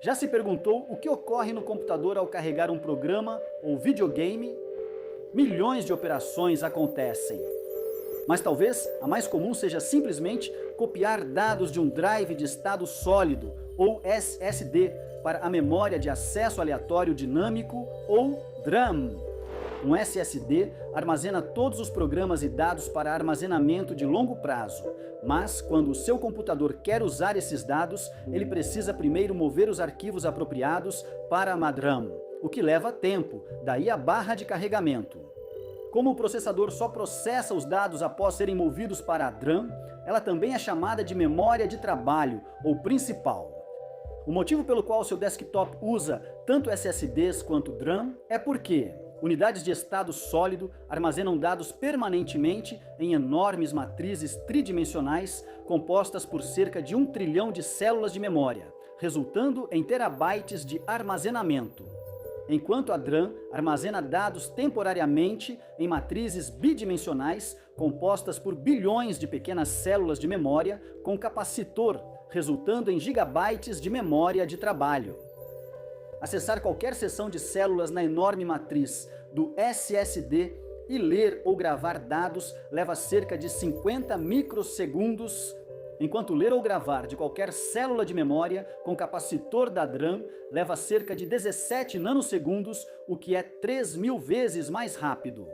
Já se perguntou o que ocorre no computador ao carregar um programa ou videogame? Milhões de operações acontecem. Mas talvez a mais comum seja simplesmente copiar dados de um drive de estado sólido, ou SSD, para a memória de acesso aleatório dinâmico, ou DRAM. Um SSD armazena todos os programas e dados para armazenamento de longo prazo, mas quando o seu computador quer usar esses dados, ele precisa primeiro mover os arquivos apropriados para a DRAM, o que leva tempo, daí a barra de carregamento. Como o processador só processa os dados após serem movidos para a DRAM, ela também é chamada de memória de trabalho, ou principal. O motivo pelo qual seu desktop usa tanto SSDs quanto DRAM é porque unidades de estado sólido armazenam dados permanentemente em enormes matrizes tridimensionais compostas por cerca de 1 trilhão de células de memória, resultando em terabytes de armazenamento. Enquanto a DRAM armazena dados temporariamente em matrizes bidimensionais compostas por bilhões de pequenas células de memória com capacitor, resultando em gigabytes de memória de trabalho. Acessar qualquer seção de células na enorme matriz do SSD e ler ou gravar dados leva cerca de 50 microsegundos, enquanto ler ou gravar de qualquer célula de memória com capacitor da DRAM leva cerca de 17 nanosegundos, o que é 3.000 vezes mais rápido.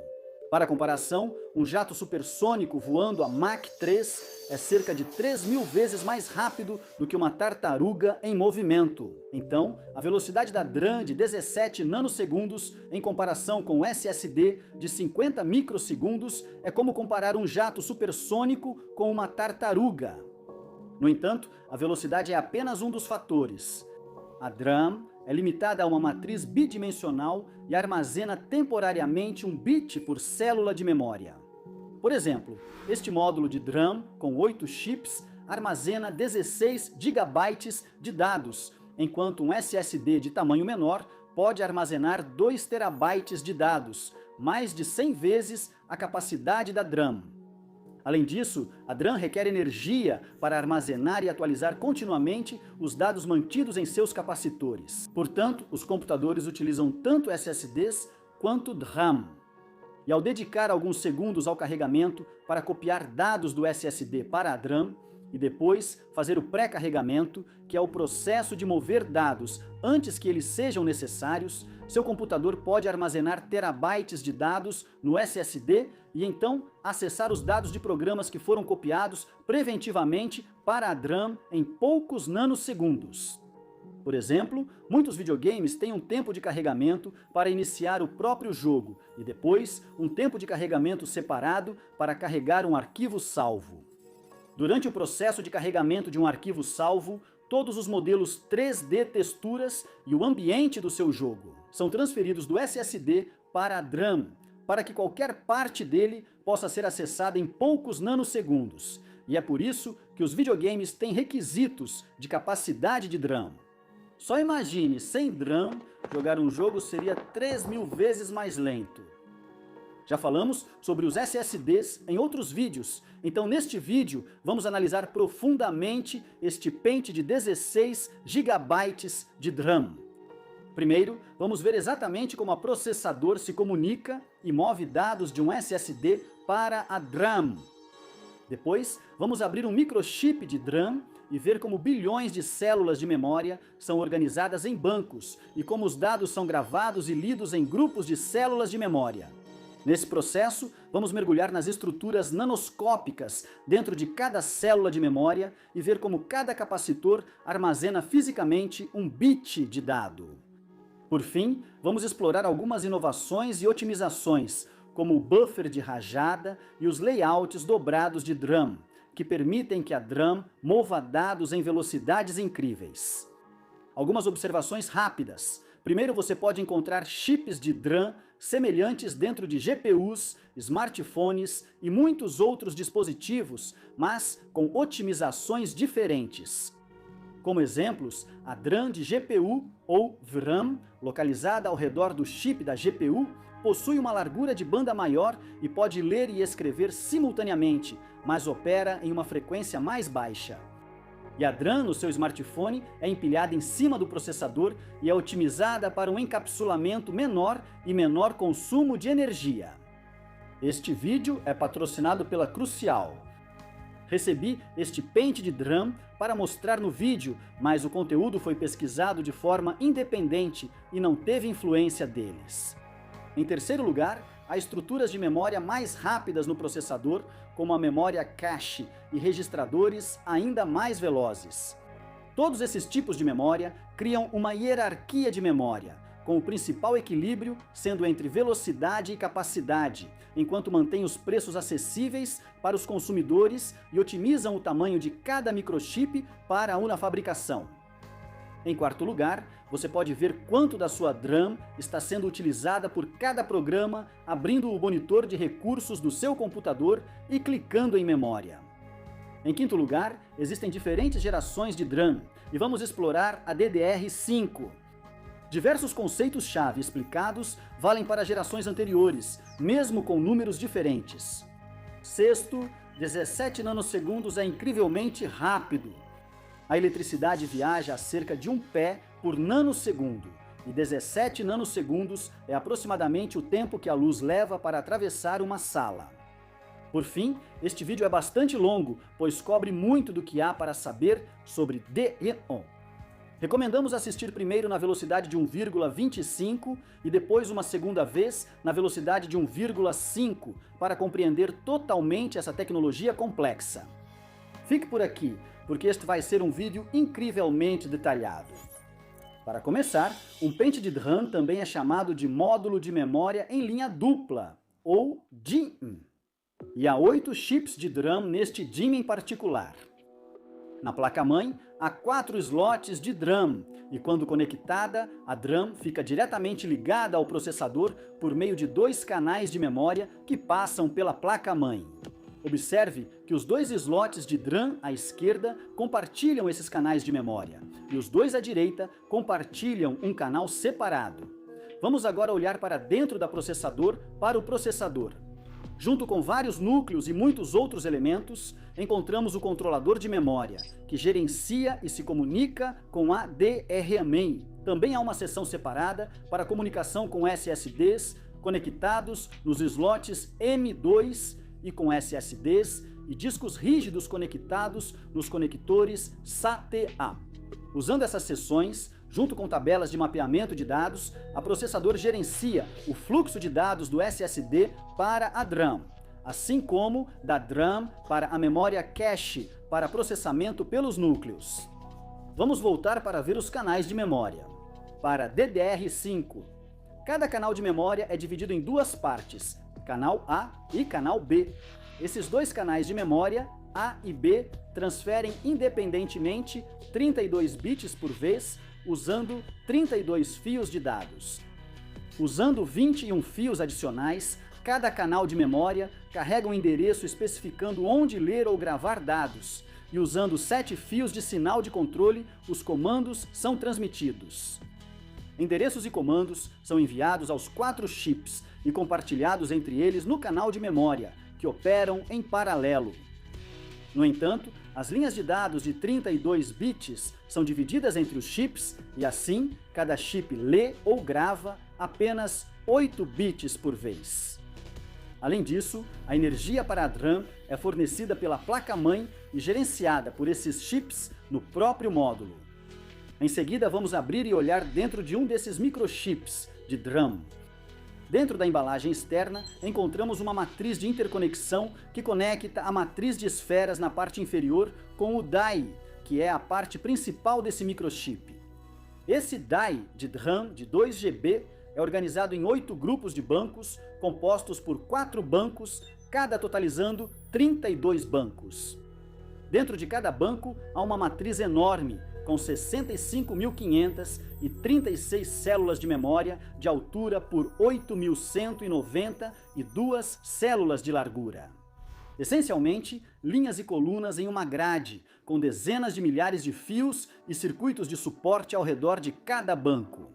Para comparação, um jato supersônico voando a Mach 3 é cerca de 3.000 vezes mais rápido do que uma tartaruga em movimento. Então, a velocidade da DRAM de 17 nanosegundos em comparação com o SSD de 50 microsegundos é como comparar um jato supersônico com uma tartaruga. No entanto, a velocidade é apenas um dos fatores. A DRAM é limitada a uma matriz bidimensional e armazena temporariamente 1 bit por célula de memória. Por exemplo, este módulo de DRAM com 8 chips armazena 16 GB de dados, enquanto um SSD de tamanho menor pode armazenar 2 TB de dados, mais de 100 vezes a capacidade da DRAM. Além disso, a DRAM requer energia para armazenar e atualizar continuamente os dados mantidos em seus capacitores. Portanto, os computadores utilizam tanto SSDs quanto DRAM. E ao dedicar alguns segundos ao carregamento para copiar dados do SSD para a DRAM, e depois fazer o pré-carregamento, que é o processo de mover dados antes que eles sejam necessários, seu computador pode armazenar terabytes de dados no SSD e então acessar os dados de programas que foram copiados preventivamente para a DRAM em poucos nanosegundos. Por exemplo, muitos videogames têm um tempo de carregamento para iniciar o próprio jogo e depois um tempo de carregamento separado para carregar um arquivo salvo. Durante o processo de carregamento de um arquivo salvo, todos os modelos 3D texturas e o ambiente do seu jogo são transferidos do SSD para a DRAM, para que qualquer parte dele possa ser acessada em poucos nanosegundos. E é por isso que os videogames têm requisitos de capacidade de DRAM. Só imagine, sem DRAM, jogar um jogo seria 3.000 vezes mais lento. Já falamos sobre os SSDs em outros vídeos, então neste vídeo vamos analisar profundamente este pente de 16 GB de DRAM. Primeiro, vamos ver exatamente como o processador se comunica e move dados de um SSD para a DRAM. Depois, vamos abrir um microchip de DRAM e ver como bilhões de células de memória são organizadas em bancos e como os dados são gravados e lidos em grupos de células de memória. Nesse processo, vamos mergulhar nas estruturas nanoscópicas dentro de cada célula de memória e ver como cada capacitor armazena fisicamente um bit de dado. Por fim, vamos explorar algumas inovações e otimizações, como o buffer de rajada e os layouts dobrados de DRAM, que permitem que a DRAM mova dados em velocidades incríveis. Algumas observações rápidas. Primeiro, você pode encontrar chips de DRAM semelhantes dentro de GPUs, smartphones e muitos outros dispositivos, mas com otimizações diferentes. Como exemplos, a DRAM de GPU ou VRAM, localizada ao redor do chip da GPU, possui uma largura de banda maior e pode ler e escrever simultaneamente, mas opera em uma frequência mais baixa. E a DRAM no seu smartphone é empilhada em cima do processador e é otimizada para um encapsulamento menor e menor consumo de energia. Este vídeo é patrocinado pela Crucial. Recebi este pente de DRAM para mostrar no vídeo, mas o conteúdo foi pesquisado de forma independente e não teve influência deles. Em terceiro lugar, há estruturas de memória mais rápidas no processador, como a memória cache e registradores ainda mais velozes. Todos esses tipos de memória criam uma hierarquia de memória, com o principal equilíbrio sendo entre velocidade e capacidade, enquanto mantém os preços acessíveis para os consumidores e otimizam o tamanho de cada microchip para uma fabricação. Em quarto lugar, você pode ver quanto da sua DRAM está sendo utilizada por cada programa, abrindo o monitor de recursos do seu computador e clicando em memória. Em quinto lugar, existem diferentes gerações de DRAM e vamos explorar a DDR5. Diversos conceitos-chave explicados valem para gerações anteriores, mesmo com números diferentes. Sexto, 17 nanosegundos é incrivelmente rápido. A eletricidade viaja a cerca de 1 pé por nanosegundo, e 17 nanosegundos é aproximadamente o tempo que a luz leva para atravessar uma sala. Por fim, este vídeo é bastante longo, pois cobre muito do que há para saber sobre DRAM. Recomendamos assistir primeiro na velocidade de 1,25 e depois uma segunda vez na velocidade de 1,5 para compreender totalmente essa tecnologia complexa. Fique por aqui, porque este vai ser um vídeo incrivelmente detalhado. Para começar, um pente de DRAM também é chamado de módulo de memória em linha dupla, ou DIMM. E há 8 chips de DRAM neste DIMM em particular. Na placa-mãe, há 4 slots de DRAM, e quando conectada, a DRAM fica diretamente ligada ao processador por meio de 2 canais de memória que passam pela placa-mãe. Observe que os 2 slots de DRAM à esquerda compartilham esses canais de memória, e os 2 à direita compartilham um canal separado. Vamos agora olhar para dentro da processador para o processador. Junto com vários núcleos e muitos outros elementos, encontramos o controlador de memória, que gerencia e se comunica com a DRAM. Também há uma seção separada para comunicação com SSDs conectados nos slots M2 e com SSDs e discos rígidos conectados nos conectores SATA. Usando essas seções, junto com tabelas de mapeamento de dados, a processador gerencia o fluxo de dados do SSD para a DRAM, assim como da DRAM para a memória cache para processamento pelos núcleos. Vamos voltar para ver os canais de memória. Para DDR5, cada canal de memória é dividido em 2 partes, canal A e canal B. Esses 2 canais de memória, A e B, transferem independentemente 32 bits por vez, usando 32 fios de dados. Usando 21 fios adicionais, cada canal de memória carrega um endereço especificando onde ler ou gravar dados, e usando 7 fios de sinal de controle, os comandos são transmitidos. Endereços e comandos são enviados aos 4 chips e compartilhados entre eles no canal de memória, que operam em paralelo. No entanto, as linhas de dados de 32 bits são divididas entre os chips e assim, cada chip lê ou grava apenas 8 bits por vez. Além disso, a energia para a DRAM é fornecida pela placa-mãe e gerenciada por esses chips no próprio módulo. Em seguida, vamos abrir e olhar dentro de um desses microchips de DRAM. Dentro da embalagem externa, encontramos uma matriz de interconexão que conecta a matriz de esferas na parte inferior com o die, que é a parte principal desse microchip. Esse die de DRAM de 2 GB é organizado em 8 grupos de bancos, compostos por 4 bancos, cada totalizando 32 bancos. Dentro de cada banco há uma matriz enorme, com 65.500 e 36 células de memória de altura por 8.190 e 2 células de largura. Essencialmente, linhas e colunas em uma grade, com dezenas de milhares de fios e circuitos de suporte ao redor de cada banco.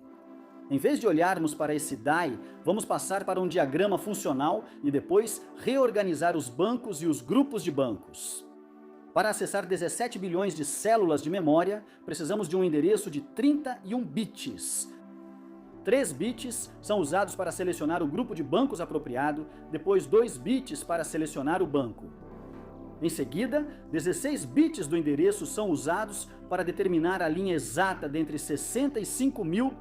Em vez de olharmos para esse die, vamos passar para um diagrama funcional e depois reorganizar os bancos e os grupos de bancos. Para acessar 17 bilhões de células de memória, precisamos de um endereço de 31 bits. 3 bits são usados para selecionar o grupo de bancos apropriado, depois 2 bits para selecionar o banco. Em seguida, 16 bits do endereço são usados para determinar a linha exata dentre 65.000.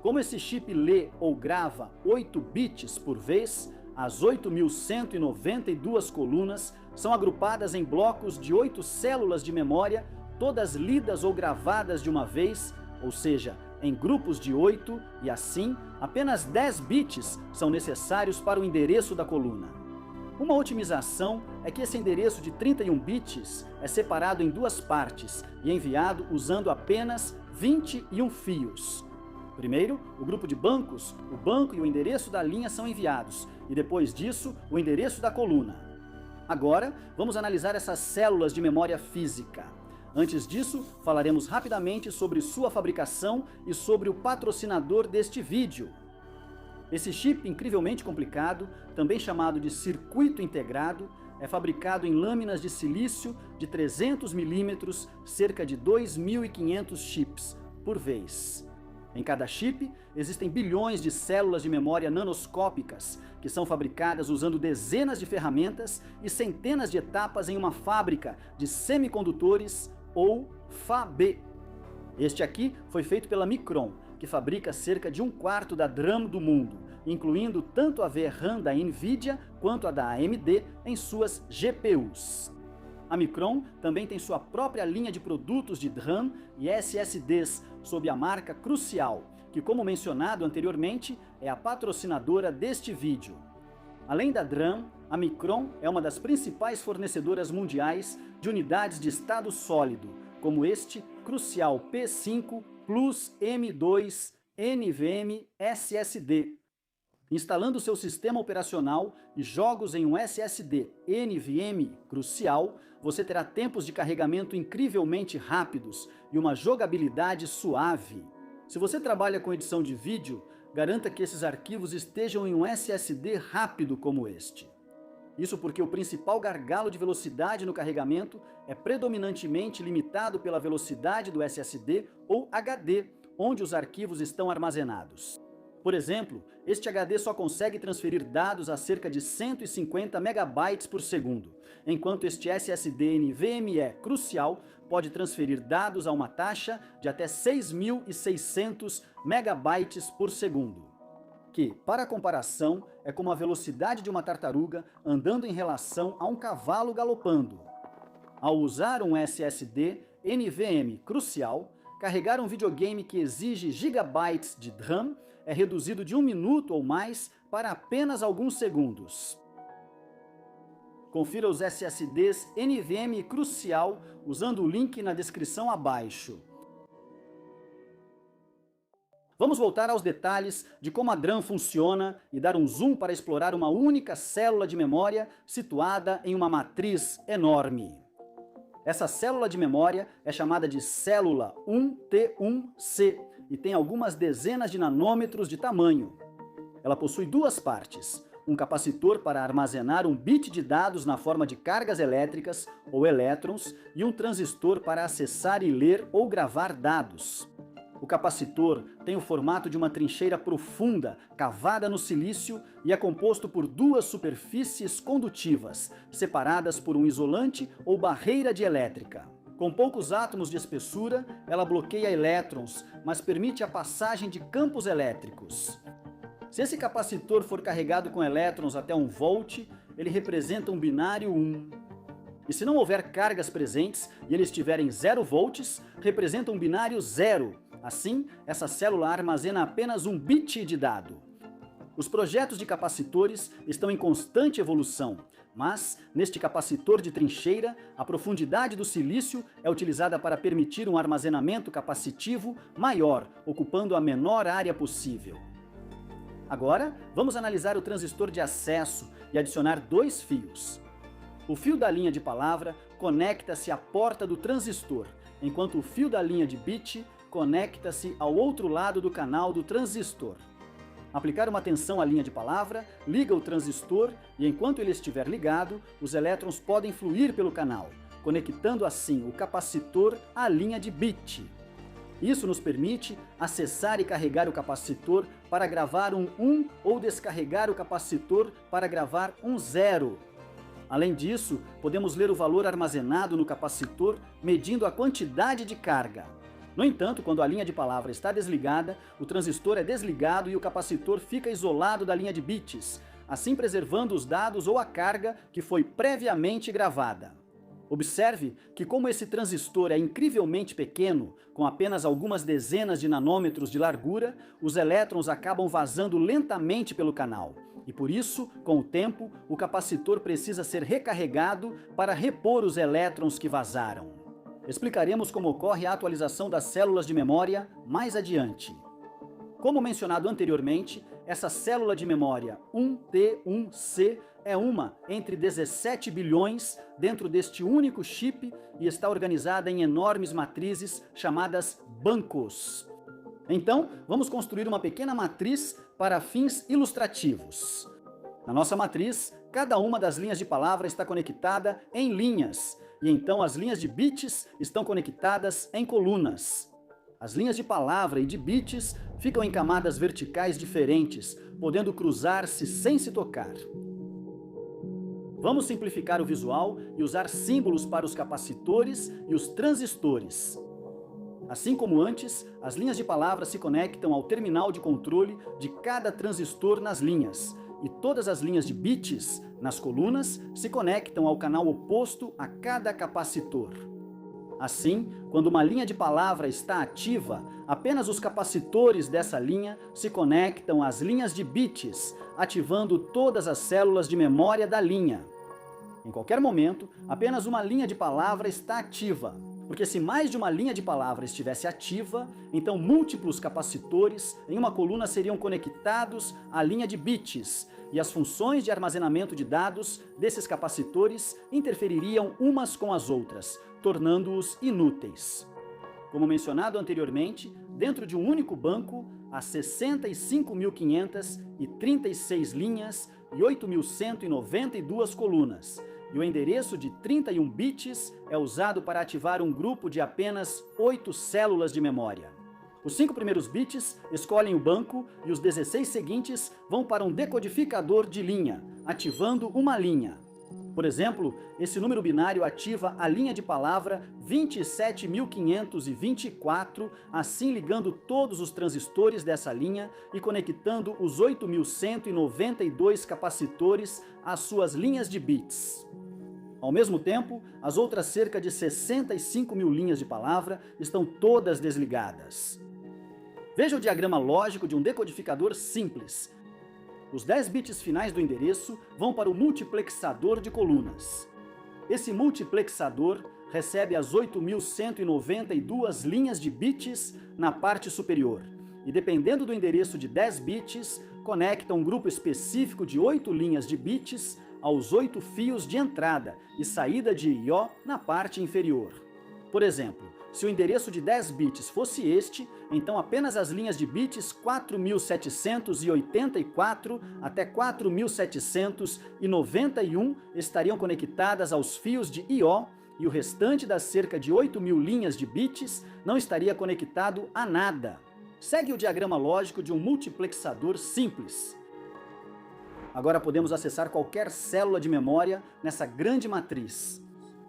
Como esse chip lê ou grava 8 bits por vez, as 8.192 colunas são agrupadas em blocos de 8 células de memória, todas lidas ou gravadas de uma vez, ou seja, em grupos de 8, e assim, apenas 10 bits são necessários para o endereço da coluna. Uma otimização é que esse endereço de 31 bits é separado em duas partes e enviado usando apenas 21 fios. Primeiro, o grupo de bancos, o banco e o endereço da linha são enviados, e depois disso, o endereço da coluna. Agora, vamos analisar essas células de memória física. Antes disso, falaremos rapidamente sobre sua fabricação e sobre o patrocinador deste vídeo. Esse chip incrivelmente complicado, também chamado de circuito integrado, é fabricado em lâminas de silício de 300 milímetros, cerca de 2.500 chips por vez. Em cada chip, existem bilhões de células de memória nanoscópicas, que são fabricadas usando dezenas de ferramentas e centenas de etapas em uma fábrica de semicondutores ou FAB. Este aqui foi feito pela Micron, que fabrica cerca de 1/4 da DRAM do mundo, incluindo tanto a VRAM da NVIDIA quanto a da AMD em suas GPUs. A Micron também tem sua própria linha de produtos de DRAM e SSDs sob a marca Crucial, que, como mencionado anteriormente, é a patrocinadora deste vídeo. Além da DRAM, a Micron é uma das principais fornecedoras mundiais de unidades de estado sólido, como este Crucial P5 Plus M2 NVMe SSD. Instalando seu sistema operacional e jogos em um SSD NVMe Crucial, você terá tempos de carregamento incrivelmente rápidos e uma jogabilidade suave. Se você trabalha com edição de vídeo, garanta que esses arquivos estejam em um SSD rápido como este. Isso porque o principal gargalo de velocidade no carregamento é predominantemente limitado pela velocidade do SSD ou HD, onde os arquivos estão armazenados. Por exemplo, este HD só consegue transferir dados a cerca de 150 megabytes por segundo, enquanto este SSD NVMe Crucial pode transferir dados a uma taxa de até 6.600 megabytes por segundo, que, para comparação, é como a velocidade de uma tartaruga andando em relação a um cavalo galopando. Ao usar um SSD NVMe Crucial, carregar um videogame que exige gigabytes de RAM é reduzido de 1 minuto ou mais para apenas alguns segundos. Confira os SSDs NVMe Crucial usando o link na descrição abaixo. Vamos voltar aos detalhes de como a DRAM funciona e dar um zoom para explorar uma única célula de memória situada em uma matriz enorme. Essa célula de memória é chamada de célula 1T1C e tem algumas dezenas de nanômetros de tamanho. Ela possui duas partes, um capacitor para armazenar um bit de dados na forma de cargas elétricas ou elétrons e um transistor para acessar e ler ou gravar dados. O capacitor tem o formato de uma trincheira profunda, cavada no silício, e é composto por duas superfícies condutivas, separadas por um isolante ou barreira dielétrica. Com poucos átomos de espessura, ela bloqueia elétrons, mas permite a passagem de campos elétricos. Se esse capacitor for carregado com elétrons até 1 volt, ele representa um binário 1. E se não houver cargas presentes e ele estiver em 0 volts, representa um binário 0. Assim, essa célula armazena apenas um bit de dado. Os projetos de capacitores estão em constante evolução, mas, neste capacitor de trincheira, a profundidade do silício é utilizada para permitir um armazenamento capacitivo maior, ocupando a menor área possível. Agora, vamos analisar o transistor de acesso e adicionar 2 fios. O fio da linha de palavra conecta-se à porta do transistor, enquanto o fio da linha de bit conecta-se ao outro lado do canal do transistor. Aplicar uma tensão à linha de palavra liga o transistor e, enquanto ele estiver ligado, os elétrons podem fluir pelo canal, conectando assim o capacitor à linha de bit. Isso nos permite acessar e carregar o capacitor para gravar um 1 ou descarregar o capacitor para gravar um 0. Além disso, podemos ler o valor armazenado no capacitor medindo a quantidade de carga. No entanto, quando a linha de palavra está desligada, o transistor é desligado e o capacitor fica isolado da linha de bits, assim preservando os dados ou a carga que foi previamente gravada. Observe que, como esse transistor é incrivelmente pequeno, com apenas algumas dezenas de nanômetros de largura, os elétrons acabam vazando lentamente pelo canal. E por isso, com o tempo, o capacitor precisa ser recarregado para repor os elétrons que vazaram. Explicaremos como ocorre a atualização das células de memória mais adiante. Como mencionado anteriormente, essa célula de memória 1T1C é uma entre 17 bilhões dentro deste único chip e está organizada em enormes matrizes chamadas bancos. Então, vamos construir uma pequena matriz para fins ilustrativos. Na nossa matriz, cada uma das linhas de palavra está conectada em linhas, e então as linhas de bits estão conectadas em colunas. As linhas de palavra e de bits ficam em camadas verticais diferentes, podendo cruzar-se sem se tocar. Vamos simplificar o visual e usar símbolos para os capacitores e os transistores. Assim como antes, as linhas de palavra se conectam ao terminal de controle de cada transistor nas linhas, e todas as linhas de bits, nas colunas, se conectam ao canal oposto a cada capacitor. Assim, quando uma linha de palavra está ativa, apenas os capacitores dessa linha se conectam às linhas de bits, ativando todas as células de memória da linha. Em qualquer momento, apenas uma linha de palavra está ativa, porque se mais de uma linha de palavra estivesse ativa, então múltiplos capacitores em uma coluna seriam conectados à linha de bits, e as funções de armazenamento de dados desses capacitores interfeririam umas com as outras, tornando-os inúteis. Como mencionado anteriormente, dentro de um único banco, há 65.536 linhas e 8.192 colunas, e o endereço de 31 bits é usado para ativar um grupo de apenas 8 células de memória. Os 5 primeiros bits escolhem o banco e os 16 seguintes vão para um decodificador de linha, ativando uma linha. Por exemplo, esse número binário ativa a linha de palavra 27.524, assim ligando todos os transistores dessa linha e conectando os 8.192 capacitores às suas linhas de bits. Ao mesmo tempo, as outras cerca de 65 mil linhas de palavra estão todas desligadas. Veja o diagrama lógico de um decodificador simples. Os 10 bits finais do endereço vão para o multiplexador de colunas. Esse multiplexador recebe as 8.192 linhas de bits na parte superior e, dependendo do endereço de 10 bits, conecta um grupo específico de 8 linhas de bits aos 8 fios de entrada e saída de I/O na parte inferior. Por exemplo, se o endereço de 10 bits fosse este, então apenas as linhas de bits 4.784 até 4.791 estariam conectadas aos fios de I/O e o restante das cerca de 8.000 linhas de bits não estaria conectado a nada. Segue o diagrama lógico de um multiplexador simples. Agora podemos acessar qualquer célula de memória nessa grande matriz.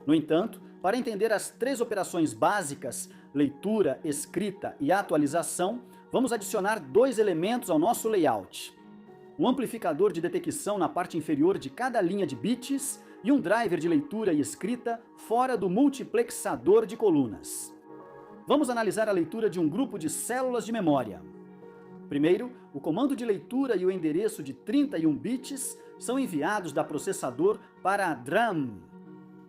No entanto, para entender as 3 operações básicas, leitura, escrita e atualização, vamos adicionar 2 elementos ao nosso layout. Um amplificador de detecção na parte inferior de cada linha de bits e um driver de leitura e escrita fora do multiplexador de colunas. Vamos analisar a leitura de um grupo de células de memória. Primeiro, o comando de leitura e o endereço de 31 bits são enviados da processador para a DRAM.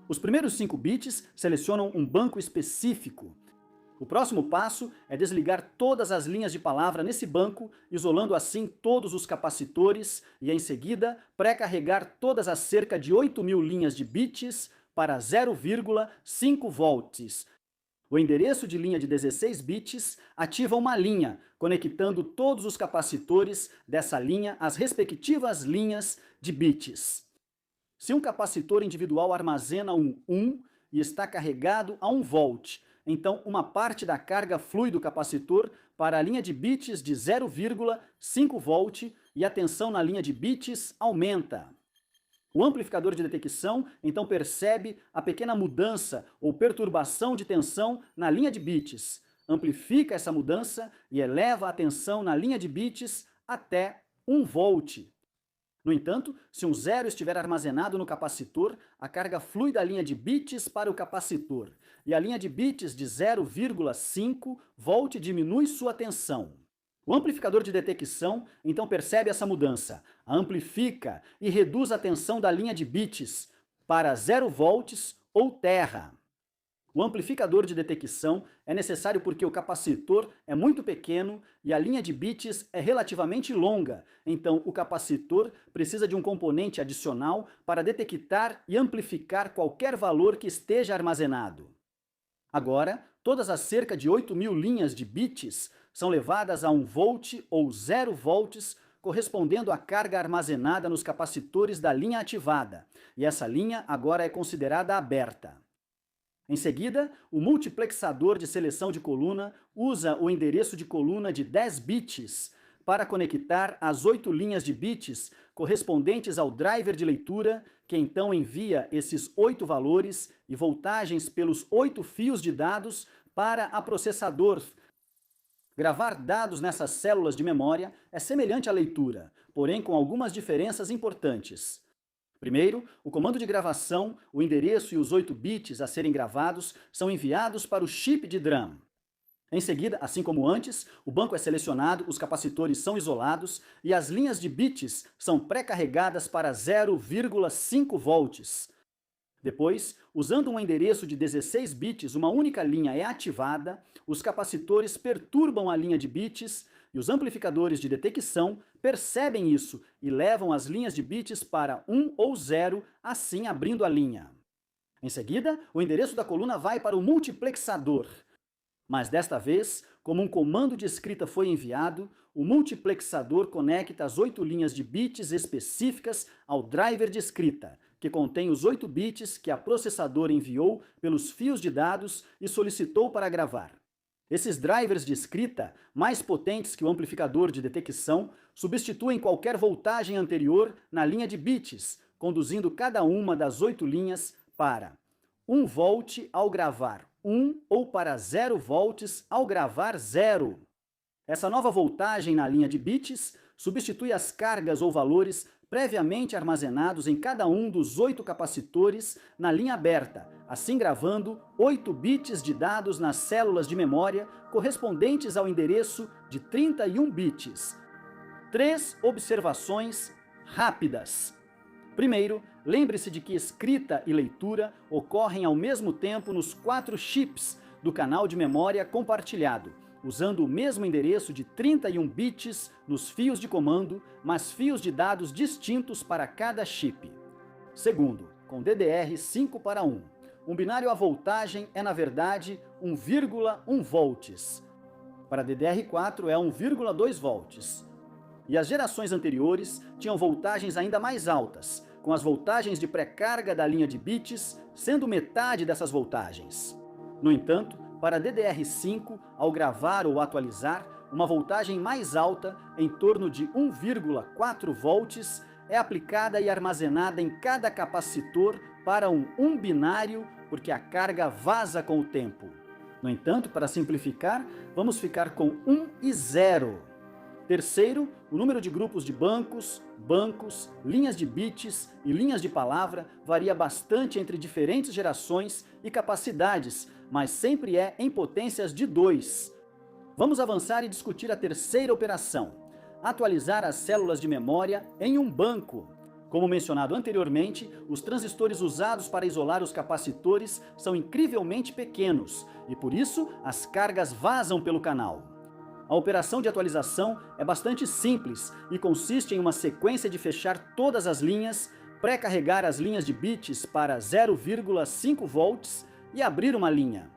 Os primeiros 5 bits selecionam um banco específico. O próximo passo é desligar todas as linhas de palavra nesse banco, isolando assim todos os capacitores e, em seguida, pré-carregar todas as cerca de 8.000 linhas de bits para 0,5 volts. O endereço de linha de 16 bits ativa uma linha, conectando todos os capacitores dessa linha às respectivas linhas de bits. Se um capacitor individual armazena um 1, e está carregado a 1 volt. Então, uma parte da carga flui do capacitor para a linha de bits de 0,5 volt e a tensão na linha de bits aumenta. O amplificador de detecção, então, percebe a pequena mudança ou perturbação de tensão na linha de bits, amplifica essa mudança e eleva a tensão na linha de bits até 1 volt. No entanto, se um zero estiver armazenado no capacitor, a carga flui da linha de bits para o capacitor, e a linha de bits de 0,5 volt diminui sua tensão. O amplificador de detecção então percebe essa mudança, a amplifica e reduz a tensão da linha de bits para 0 volts ou terra. O amplificador de detecção é necessário porque o capacitor é muito pequeno e a linha de bits é relativamente longa, então o capacitor precisa de um componente adicional para detectar e amplificar qualquer valor que esteja armazenado. Agora, todas as cerca de 8.000 linhas de bits são levadas a 1 volt ou 0 volts, correspondendo à carga armazenada nos capacitores da linha ativada, e essa linha agora é considerada aberta. Em seguida, o multiplexador de seleção de coluna usa o endereço de coluna de 10 bits para conectar as 8 linhas de bits correspondentes ao driver de leitura, que então envia esses 8 valores e voltagens pelos 8 fios de dados para a processador. Gravar dados nessas células de memória é semelhante à leitura, porém com algumas diferenças importantes. Primeiro, o comando de gravação, o endereço e os 8 bits a serem gravados são enviados para o chip de DRAM. Em seguida, assim como antes, o banco é selecionado, os capacitores são isolados e as linhas de bits são pré-carregadas para 0,5 volts. Depois, usando um endereço de 16 bits, uma única linha é ativada, os capacitores perturbam a linha de bits e os amplificadores de detecção percebem isso e levam as linhas de bits para 1 ou 0, assim abrindo a linha. Em seguida, o endereço da coluna vai para o multiplexador. Mas desta vez, como um comando de escrita foi enviado, o multiplexador conecta as 8 linhas de bits específicas ao driver de escrita, que contém os 8 bits que a processadora enviou pelos fios de dados e solicitou para gravar. Esses drivers de escrita, mais potentes que o amplificador de detecção, substituem qualquer voltagem anterior na linha de bits, conduzindo cada uma das 8 linhas para 1 volt ao gravar 1 ou para 0 volts ao gravar 0. Essa nova voltagem na linha de bits substitui as cargas ou valores previamente armazenados em cada um dos 8 capacitores na linha aberta, assim gravando 8 bits de dados nas células de memória correspondentes ao endereço de 31 bits. 3 observações rápidas. Primeiro, lembre-se de que escrita e leitura ocorrem ao mesmo tempo nos 4 chips do canal de memória compartilhado, usando o mesmo endereço de 31 bits nos fios de comando, mas fios de dados distintos para cada chip. Segundo, com DDR 5:1. Um binário à voltagem é, na verdade, 1,1 volts. Para DDR4 é 1,2 volts. E as gerações anteriores tinham voltagens ainda mais altas, com as voltagens de pré-carga da linha de bits sendo metade dessas voltagens. No entanto, para DDR5, ao gravar ou atualizar, uma voltagem mais alta, em torno de 1,4 volts, é aplicada e armazenada em cada capacitor para um binário, porque a carga vaza com o tempo. No entanto, para simplificar, vamos ficar com 1 e 0. Terceiro, o número de grupos de bancos, linhas de bits e linhas de palavra varia bastante entre diferentes gerações e capacidades, mas sempre é em potências de 2. Vamos avançar e discutir a terceira operação: atualizar as células de memória em um banco. Como mencionado anteriormente, os transistores usados para isolar os capacitores são incrivelmente pequenos e, por isso, as cargas vazam pelo canal. A operação de atualização é bastante simples e consiste em uma sequência de fechar todas as linhas, pré-carregar as linhas de bits para 0,5 volts e abrir uma linha.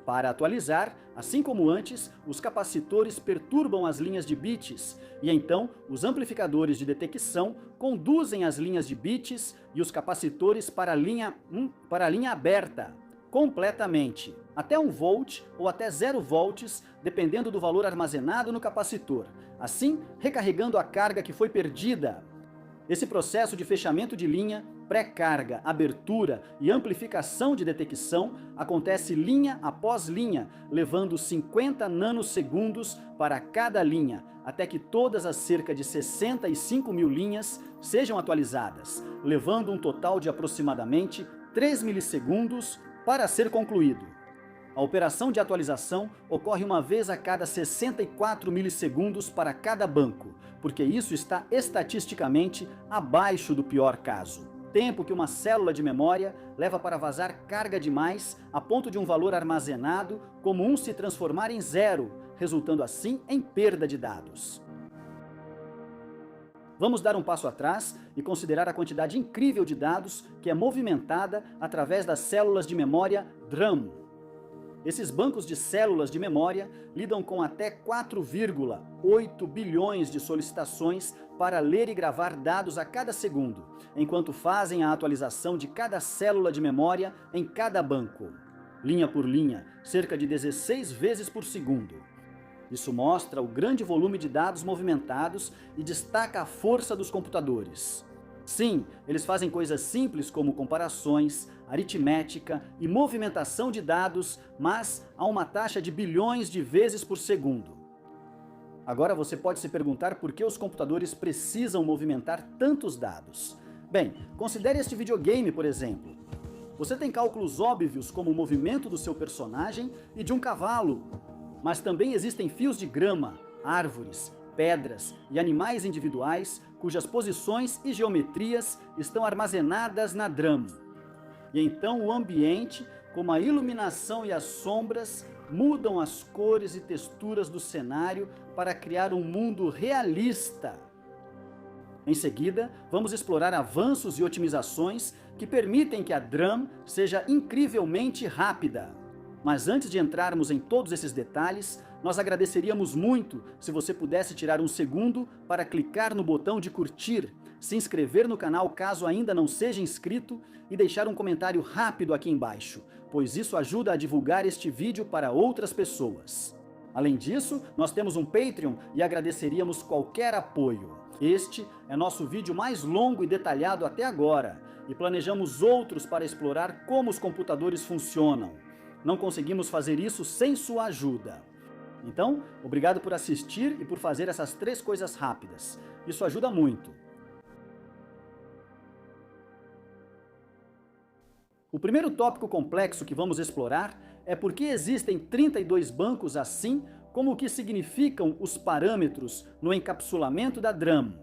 Para atualizar, assim como antes, os capacitores perturbam as linhas de bits e então os amplificadores de detecção conduzem as linhas de bits e os capacitores para a linha aberta. completamente, até 1 volt ou até 0 volts, dependendo do valor armazenado no capacitor, assim recarregando a carga que foi perdida. Esse processo de fechamento de linha, pré-carga, abertura e amplificação de detecção acontece linha após linha, levando 50 nanosegundos para cada linha, até que todas as cerca de 65 mil linhas sejam atualizadas, levando um total de aproximadamente 3 milissegundos para ser concluído. A operação de atualização ocorre uma vez a cada 64 milissegundos para cada banco, porque isso está estatisticamente abaixo do pior caso. Tempo que uma célula de memória leva para vazar carga demais a ponto de um valor armazenado comum se transformar em 0, resultando assim em perda de dados. Vamos dar um passo atrás e considerar a quantidade incrível de dados que é movimentada através das células de memória DRAM. Esses bancos de células de memória lidam com até 4,8 bilhões de solicitações para ler e gravar dados a cada segundo, enquanto fazem a atualização de cada célula de memória em cada banco. Linha por linha, cerca de 16 vezes por segundo. Isso mostra o grande volume de dados movimentados e destaca a força dos computadores. Sim, eles fazem coisas simples como comparações, aritmética e movimentação de dados, mas a uma taxa de bilhões de vezes por segundo. Agora você pode se perguntar por que os computadores precisam movimentar tantos dados. Bem, considere este videogame, por exemplo. Você tem cálculos óbvios como o movimento do seu personagem e de um cavalo, mas também existem fios de grama, árvores, pedras e animais individuais cujas posições e geometrias estão armazenadas na DRAM. E então o ambiente, como a iluminação e as sombras, mudam as cores e texturas do cenário para criar um mundo realista. Em seguida, vamos explorar avanços e otimizações que permitem que a DRAM seja incrivelmente rápida. Mas antes de entrarmos em todos esses detalhes, nós agradeceríamos muito se você pudesse tirar um segundo para clicar no botão de curtir, se inscrever no canal caso ainda não seja inscrito e deixar um comentário rápido aqui embaixo, pois isso ajuda a divulgar este vídeo para outras pessoas. Além disso, nós temos um Patreon e agradeceríamos qualquer apoio. Este é nosso vídeo mais longo e detalhado até agora, e planejamos outros para explorar como os computadores funcionam. Não conseguimos fazer isso sem sua ajuda. Então, obrigado por assistir e por fazer essas 3 coisas rápidas. Isso ajuda muito. O primeiro tópico complexo que vamos explorar é por que existem 32 bancos assim, como o que significam os parâmetros no encapsulamento da DRAM.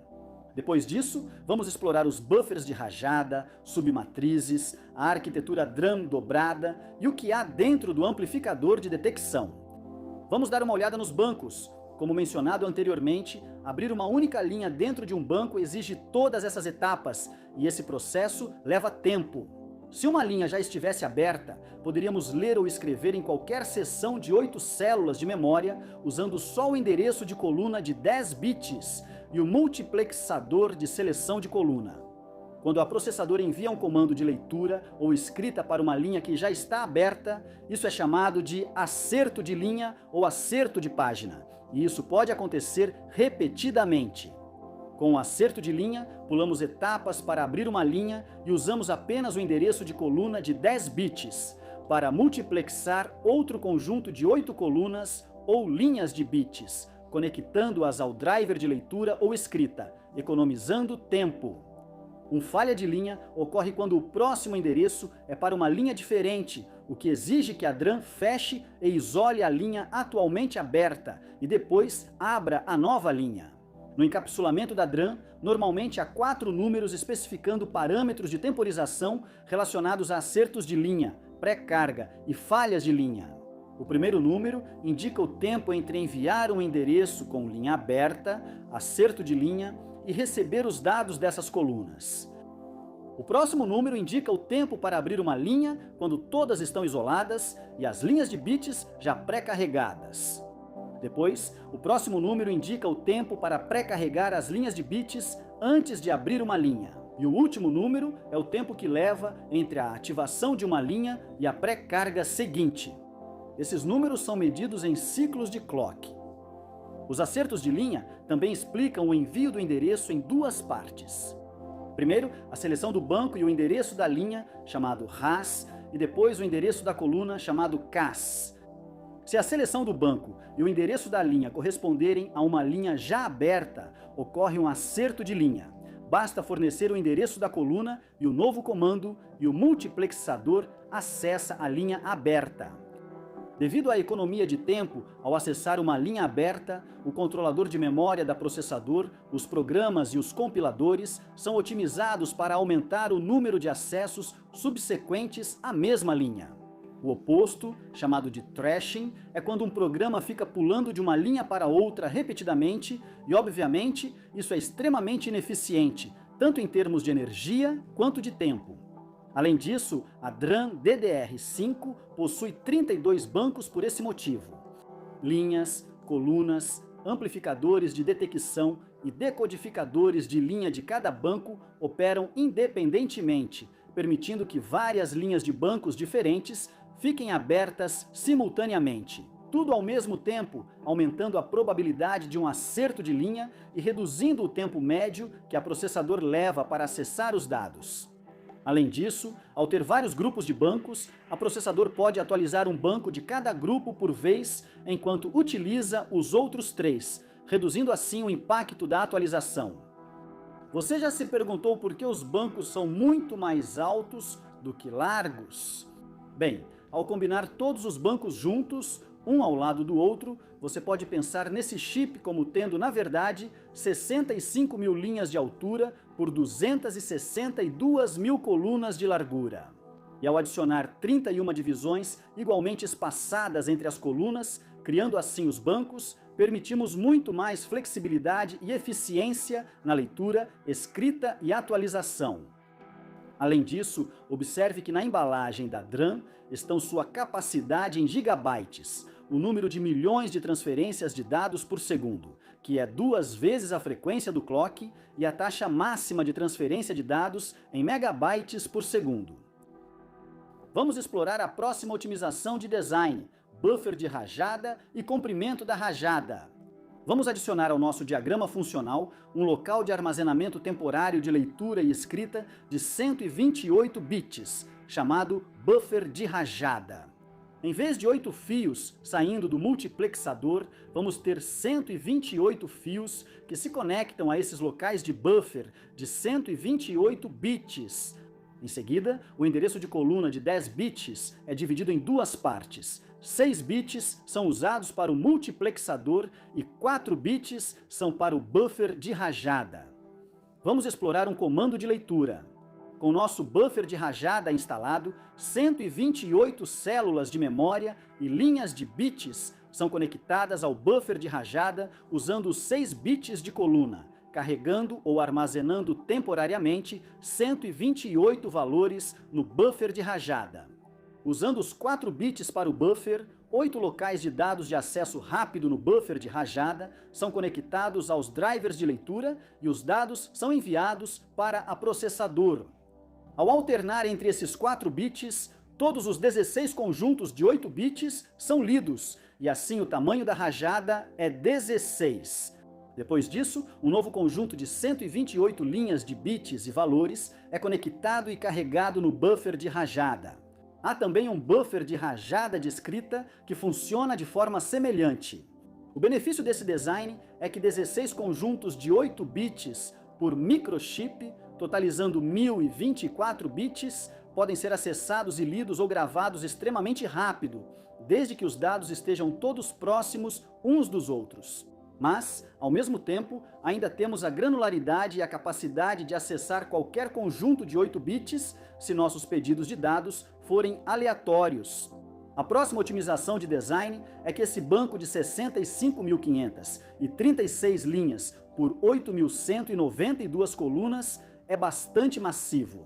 Depois disso, vamos explorar os buffers de rajada, submatrizes, a arquitetura DRAM dobrada e o que há dentro do amplificador de detecção. Vamos dar uma olhada nos bancos. Como mencionado anteriormente, abrir uma única linha dentro de um banco exige todas essas etapas, e esse processo leva tempo. Se uma linha já estivesse aberta, poderíamos ler ou escrever em qualquer seção de 8 células de memória, usando só o endereço de coluna de 10 bits e o multiplexador de seleção de coluna. Quando a processadora envia um comando de leitura ou escrita para uma linha que já está aberta, isso é chamado de acerto de linha ou acerto de página, e isso pode acontecer repetidamente. Com o acerto de linha, pulamos etapas para abrir uma linha e usamos apenas o endereço de coluna de 10 bits para multiplexar outro conjunto de 8 colunas ou linhas de bits, conectando-as ao driver de leitura ou escrita, economizando tempo. Um falha de linha ocorre quando o próximo endereço é para uma linha diferente, o que exige que a DRAM feche e isole a linha atualmente aberta e depois abra a nova linha. No encapsulamento da DRAM, normalmente há 4 números especificando parâmetros de temporização relacionados a acertos de linha, pré-carga e falhas de linha. O primeiro número indica o tempo entre enviar um endereço com linha aberta, acerto de linha e receber os dados dessas colunas. O próximo número indica o tempo para abrir uma linha quando todas estão isoladas e as linhas de bits já pré-carregadas. Depois, o próximo número indica o tempo para pré-carregar as linhas de bits antes de abrir uma linha. E o último número é o tempo que leva entre a ativação de uma linha e a pré-carga seguinte. Esses números são medidos em ciclos de clock. Os acertos de linha também explicam o envio do endereço em duas partes. Primeiro, a seleção do banco e o endereço da linha, chamado RAS, e depois o endereço da coluna, chamado CAS. Se a seleção do banco e o endereço da linha corresponderem a uma linha já aberta, ocorre um acerto de linha. Basta fornecer o endereço da coluna e o novo comando, e o multiplexador acessa a linha aberta. Devido à economia de tempo ao acessar uma linha aberta, o controlador de memória da processador, os programas e os compiladores são otimizados para aumentar o número de acessos subsequentes à mesma linha. O oposto, chamado de thrashing, é quando um programa fica pulando de uma linha para outra repetidamente e, obviamente, isso é extremamente ineficiente, tanto em termos de energia quanto de tempo. Além disso, a DRAM DDR5 possui 32 bancos por esse motivo. Linhas, colunas, amplificadores de detecção e decodificadores de linha de cada banco operam independentemente, permitindo que várias linhas de bancos diferentes fiquem abertas simultaneamente. Tudo ao mesmo tempo, aumentando a probabilidade de um acerto de linha e reduzindo o tempo médio que a processador leva para acessar os dados. Além disso, ao ter vários grupos de bancos, a processador pode atualizar um banco de cada grupo por vez, enquanto utiliza os outros três, reduzindo assim o impacto da atualização. Você já se perguntou por que os bancos são muito mais altos do que largos? Bem, ao combinar todos os bancos juntos, um ao lado do outro, você pode pensar nesse chip como tendo, na verdade, 65 mil linhas de altura por 262 mil colunas de largura. E ao adicionar 31 divisões igualmente espaçadas entre as colunas, criando assim os bancos, permitimos muito mais flexibilidade e eficiência na leitura, escrita e atualização. Além disso, observe que na embalagem da DRAM estão sua capacidade em gigabytes, o número de milhões de transferências de dados por segundo, que é 2 vezes a frequência do clock, e a taxa máxima de transferência de dados em megabytes por segundo. Vamos explorar a próxima otimização de design, buffer de rajada e comprimento da rajada. Vamos adicionar ao nosso diagrama funcional um local de armazenamento temporário de leitura e escrita de 128 bits, chamado buffer de rajada. Em vez de 8 fios saindo do multiplexador, vamos ter 128 fios que se conectam a esses locais de buffer de 128 bits. Em seguida, o endereço de coluna de 10 bits é dividido em duas partes. 6 bits são usados para o multiplexador e 4 bits são para o buffer de rajada. Vamos explorar um comando de leitura. Com nosso buffer de rajada instalado, 128 células de memória e linhas de bits são conectadas ao buffer de rajada usando os 6 bits de coluna, carregando ou armazenando temporariamente 128 valores no buffer de rajada. Usando os 4 bits para o buffer, 8 locais de dados de acesso rápido no buffer de rajada são conectados aos drivers de leitura e os dados são enviados para a processador. Ao alternar entre esses 4 bits, todos os 16 conjuntos de 8 bits são lidos, e assim o tamanho da rajada é 16. Depois disso, um novo conjunto de 128 linhas de bits e valores é conectado e carregado no buffer de rajada. Há também um buffer de rajada de escrita que funciona de forma semelhante. O benefício desse design é que 16 conjuntos de 8 bits por microchip, totalizando 1024 bits, podem ser acessados e lidos ou gravados extremamente rápido, desde que os dados estejam todos próximos uns dos outros. Mas, ao mesmo tempo, ainda temos a granularidade e a capacidade de acessar qualquer conjunto de 8 bits se nossos pedidos de dados forem aleatórios. A próxima otimização de design é que esse banco de 65.500 e 36 linhas por 8.192 colunas é bastante massivo.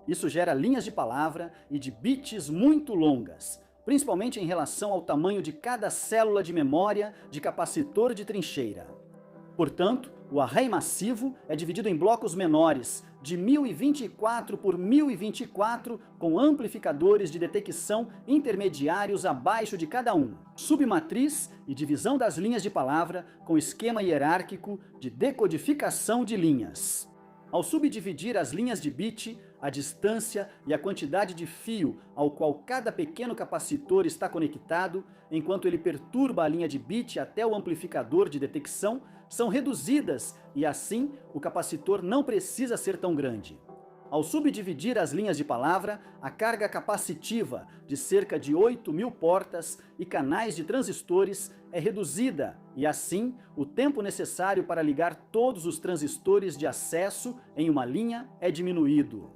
Isso gera linhas de palavra e de bits muito longas, principalmente em relação ao tamanho de cada célula de memória de capacitor de trincheira. Portanto, o array massivo é dividido em blocos menores, de 1024 por 1024 com amplificadores de detecção intermediários abaixo de cada um, submatriz e divisão das linhas de palavra com esquema hierárquico de decodificação de linhas. Ao subdividir as linhas de bit, a distância e a quantidade de fio ao qual cada pequeno capacitor está conectado, enquanto ele perturba a linha de bit até o amplificador de detecção, são reduzidas e assim o capacitor não precisa ser tão grande. Ao subdividir as linhas de palavra, a carga capacitiva de cerca de 8.000 portas e canais de transistores é reduzida e assim o tempo necessário para ligar todos os transistores de acesso em uma linha é diminuído.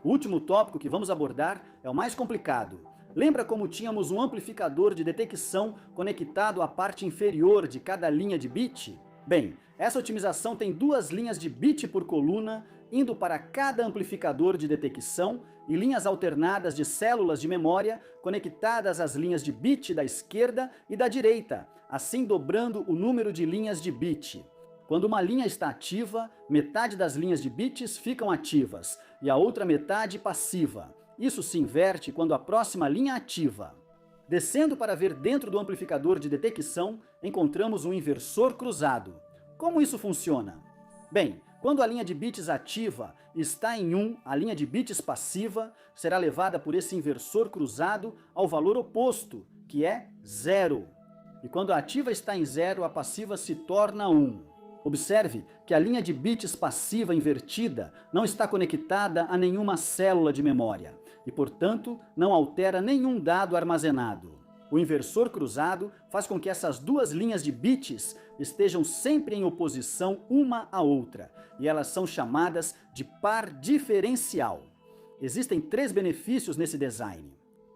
O último tópico que vamos abordar é o mais complicado. Lembra como tínhamos um amplificador de detecção conectado à parte inferior de cada linha de bit? Bem, essa otimização tem 2 linhas de bit por coluna, indo para cada amplificador de detecção e linhas alternadas de células de memória conectadas às linhas de bit da esquerda e da direita, assim dobrando o número de linhas de bit. Quando uma linha está ativa, metade das linhas de bits ficam ativas e a outra metade passiva. Isso se inverte quando a próxima linha ativa. Descendo para ver dentro do amplificador de detecção, encontramos um inversor cruzado. Como isso funciona? Bem, quando a linha de bits ativa está em 1, a linha de bits passiva será levada por esse inversor cruzado ao valor oposto, que é 0. E quando a ativa está em 0, a passiva se torna 1. Observe que a linha de bits passiva invertida não está conectada a nenhuma célula de memória e, portanto, não altera nenhum dado armazenado. O inversor cruzado faz com que essas 2 linhas de bits estejam sempre em oposição uma à outra, e elas são chamadas de par diferencial. Existem 3 benefícios nesse design.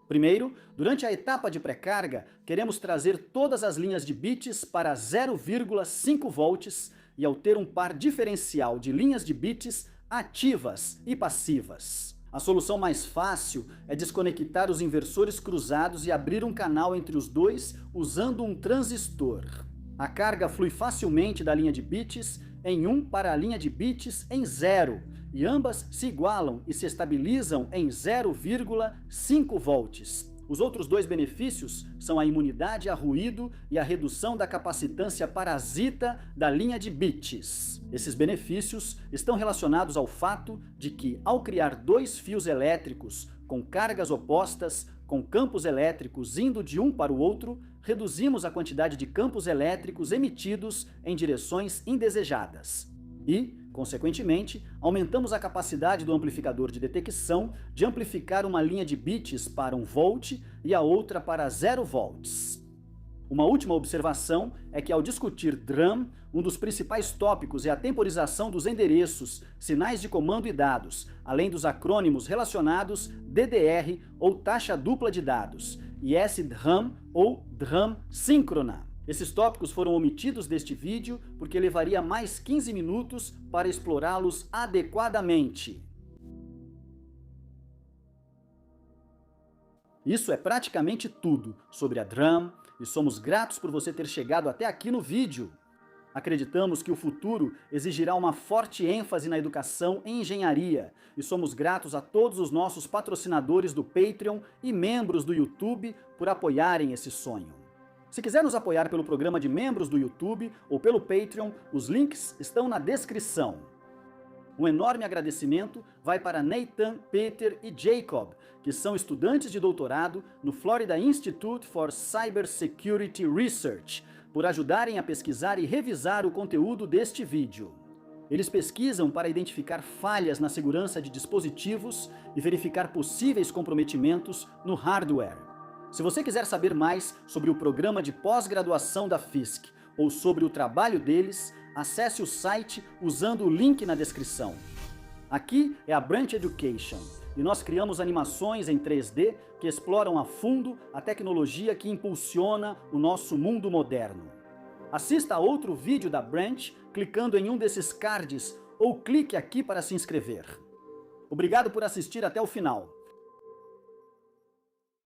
Primeiro, durante a etapa de pré-carga, queremos trazer todas as linhas de bits para 0,5 volts e ao ter um par diferencial de linhas de bits ativas e passivas. A solução mais fácil é desconectar os inversores cruzados e abrir um canal entre os dois usando um transistor. A carga flui facilmente da linha de bits em 1 para a linha de bits em 0, e ambas se igualam e se estabilizam em 0,5 volts. Os outros 2 benefícios são a imunidade a ruído e a redução da capacitância parasita da linha de bits. Esses benefícios estão relacionados ao fato de que, ao criar 2 fios elétricos com cargas opostas, com campos elétricos indo de um para o outro, reduzimos a quantidade de campos elétricos emitidos em direções indesejadas. E, consequentemente, aumentamos a capacidade do amplificador de detecção de amplificar uma linha de bits para 1 volt e a outra para 0 volts. Uma última observação é que, ao discutir DRAM, um dos principais tópicos é a temporização dos endereços, sinais de comando e dados, além dos acrônimos relacionados DDR ou taxa dupla de dados, e SDRAM ou DRAM síncrona. Esses tópicos foram omitidos deste vídeo porque levaria mais 15 minutos para explorá-los adequadamente. Isso é praticamente tudo sobre a DRAM e somos gratos por você ter chegado até aqui no vídeo. Acreditamos que o futuro exigirá uma forte ênfase na educação em engenharia e somos gratos a todos os nossos patrocinadores do Patreon e membros do YouTube por apoiarem esse sonho. Se quiser nos apoiar pelo programa de membros do YouTube ou pelo Patreon, os links estão na descrição. Um enorme agradecimento vai para Nathan, Peter e Jacob, que são estudantes de doutorado no Florida Institute for Cybersecurity Research, por ajudarem a pesquisar e revisar o conteúdo deste vídeo. Eles pesquisam para identificar falhas na segurança de dispositivos e verificar possíveis comprometimentos no hardware. Se você quiser saber mais sobre o programa de pós-graduação da Fisk ou sobre o trabalho deles, acesse o site usando o link na descrição. Aqui é a Branch Education e nós criamos animações em 3D que exploram a fundo a tecnologia que impulsiona o nosso mundo moderno. Assista a outro vídeo da Branch clicando em um desses cards ou clique aqui para se inscrever. Obrigado por assistir até o final.